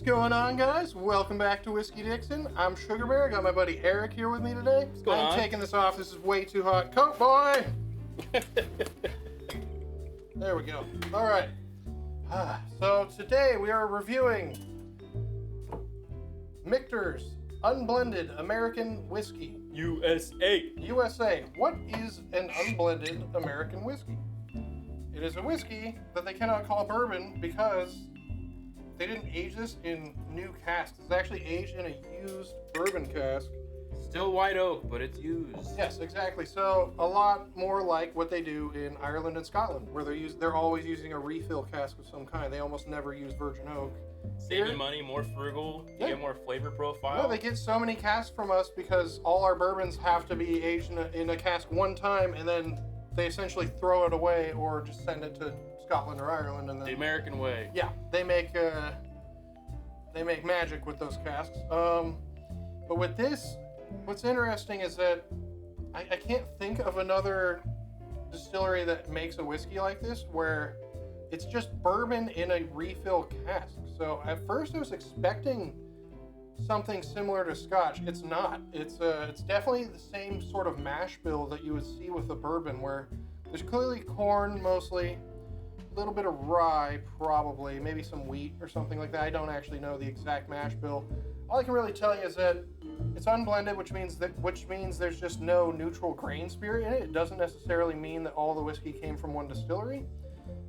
going on, guys? Welcome back to Whiskey Dixon. I'm Sugarbear. I got my buddy Eric here with me today. What's going on? I'm taking this off. This is way too hot. Coat boy! There we go. All right. So today we are reviewing Michter's Unblended American Whiskey. USA. What is an unblended American whiskey? It is a whiskey that they cannot call bourbon because they didn't age this in new casks. It's actually aged in a used bourbon cask. Still white oak, but it's used. Yes, exactly. So a lot more like what they do in Ireland and Scotland, where they're always using a refill cask of some kind. They almost never use virgin oak. Saving money, more frugal, you get more flavor profile. No, they get so many casks from us because all our bourbons have to be aged in a cask one time, and then they essentially throw it away or just send it to Scotland or Ireland, and then the American way. Yeah, they make magic with those casks. But with this, what's interesting is that I can't think of another distillery that makes a whiskey like this where it's just bourbon in a refill cask. So at first I was expecting something similar to Scotch. It's not. It's definitely the same sort of mash bill that you would see with a bourbon, where there's clearly corn mostly, a little bit of rye probably, maybe some wheat or something like that. I don't actually know the exact mash bill. All I can really tell you is that it's unblended, which means there's just no neutral grain spirit in it. It doesn't necessarily mean that all the whiskey came from one distillery.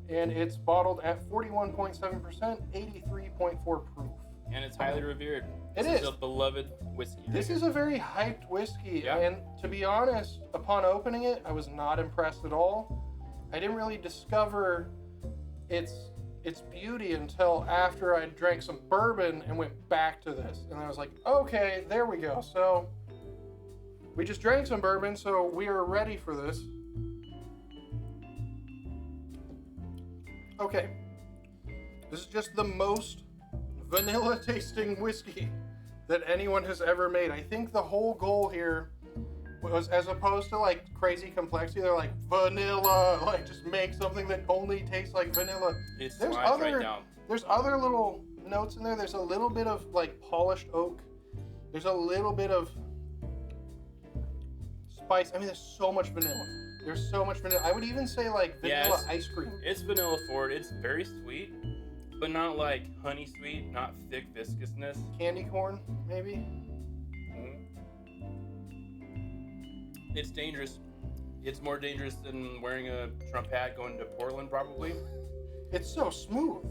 And it's bottled at 41.7%, 83.4 proof. And it's highly revered. It This is a beloved whiskey. This is a very hyped whiskey, Yeah. and to be honest, upon opening it, I was not impressed at all. I didn't really discover its beauty until after I drank some bourbon and went back to this. And I was like, okay, there we go. So we just drank some bourbon, so we are ready for this. Okay, this is just the most vanilla tasting whiskey that anyone has ever made. I think the whole goal here was, as opposed to like crazy complexity, they're like vanilla, like just make something that only tastes like vanilla. It slides right down. There's other little notes in there. There's a little bit of like polished oak. There's a little bit of spice. I mean, there's so much vanilla. There's so much vanilla. I would even say like vanilla ice cream. It's vanilla forward. It's very sweet, but not like honey sweet, not thick viscousness. Candy corn, maybe? It's dangerous. It's more dangerous than wearing a Trump hat going to Portland, probably. It's so smooth.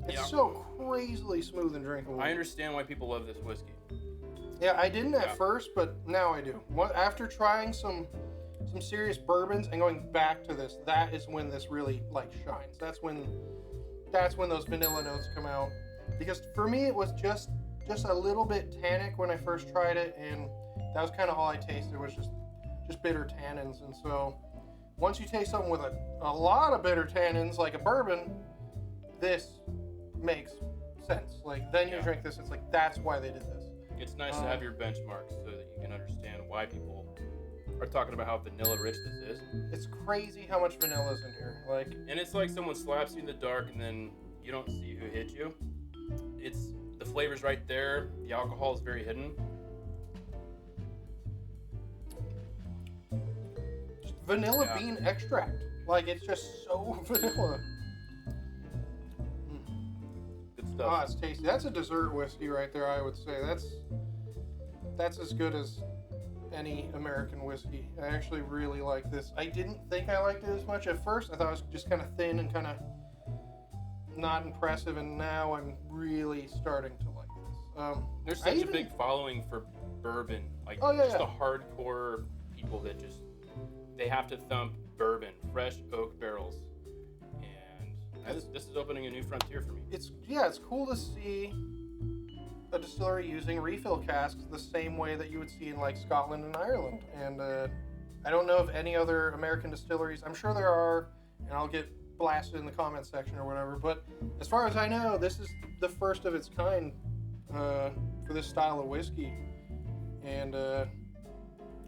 It's so crazily smooth and drinkable. I understand why people love this whiskey. Yeah, I didn't at first, but now I do. After trying some serious bourbons and going back to this, that is when this really like shines. That's when those vanilla notes come out. Because for me, it was just a little bit tannic when I first tried it, and that was kind of all I tasted was just bitter tannins. And so once you taste something with a lot of bitter tannins, like a bourbon, this makes sense. Like then you drink this, it's like that's why they did this. It's nice to have your benchmarks so that you can understand why people are talking about how vanilla rich this is. It's crazy how much vanilla's in here. Like, and it's like someone slaps you in the dark and then you don't see who hit you. It's the flavor's right there. The alcohol is very hidden. Just vanilla bean extract. Like it's just so vanilla. Good stuff. Oh, it's tasty. That's a dessert whiskey right there, I would say. That's as good as any American whiskey. I actually really like this. I didn't think I liked it as much at first. I thought it was just kind of thin and kind of not impressive, and now I'm really starting to like this. There's such a big following for bourbon. Like the hardcore people that they have to thump bourbon, fresh oak barrels. And this is opening a new frontier for me. It's cool to see a distillery using refill casks the same way that you would see in like Scotland and Ireland. And I don't know of any other American distilleries. I'm sure there are, and I'll get blasted in the comments section or whatever. But as far as I know, this is the first of its kind for this style of whiskey. And I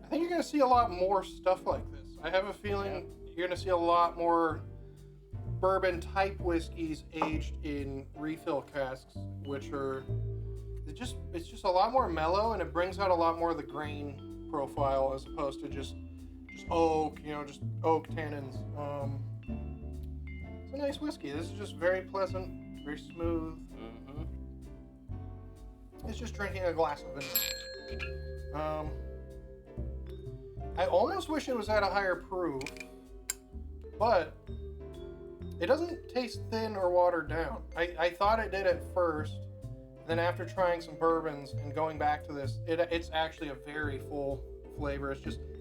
think you're going to see a lot more stuff like this. I have a feeling you're going to see a lot more bourbon type whiskeys aged in refill casks, which are it's just a lot more mellow, and it brings out a lot more of the grain profile as opposed to just oak, just oak tannins. It's a nice whiskey. This is just very pleasant, very smooth. Mm-hmm. It's just drinking a glass of vanilla. I almost wish it was at a higher proof, but it doesn't taste thin or watered down. I thought it did at first. Then after trying some bourbons and going back to this, it's actually a very full flavor.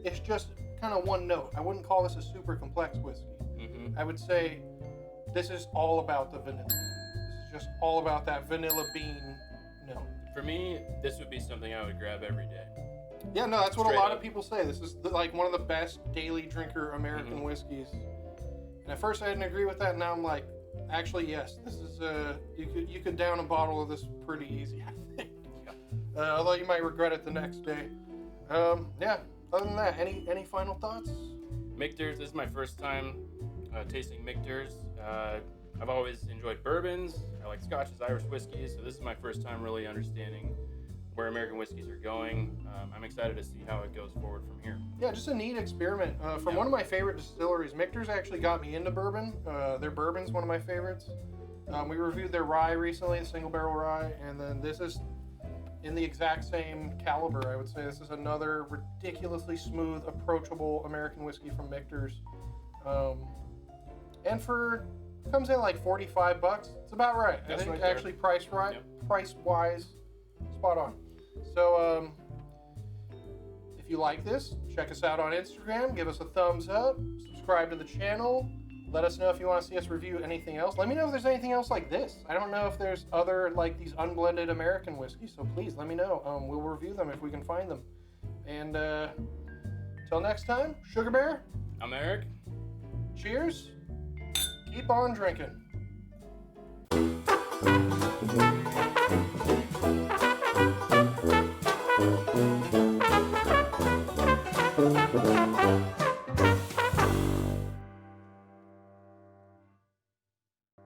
It's just kind of one note. I wouldn't call this a super complex whiskey. Mm-hmm. I would say this is all about the vanilla. This is just all about that vanilla bean note. For me, this would be something I would grab every day. Yeah, no, that's what Straight a lot up. of people say. This is like one of the best daily drinker American whiskeys. And at first I didn't agree with that, and now I'm like, actually, yes, this is you could down a bottle of this pretty easy, I think. Although you might regret it the next day. Yeah. Other than that, any final thoughts? Michters. This is my first time tasting Michters. I've always enjoyed bourbons. I like Scotches, Irish whiskeys. So this is my first time really understanding where American whiskeys are going. I'm excited to see how it goes forward from here. Yeah, just a neat experiment. From one of my favorite distilleries, Michter's actually got me into bourbon. Their bourbon's one of my favorites. We reviewed their rye recently, the single barrel rye, and then this is in the exact same caliber, I would say. This is another ridiculously smooth, approachable American whiskey from Michter's. And comes in like $45. It's about right. That's I think right actually priced right, Yep. price-wise, spot on. So, if you like this, check us out on Instagram. Give us a thumbs up. Subscribe to the channel. Let us know if you want to see us review anything else. Let me know if there's anything else like this. I don't know if there's other like these unblended American whiskeys, so please let me know. We'll review them if we can find them. And till next time, Sugar Bear. I'm Eric. Cheers. Keep on drinking.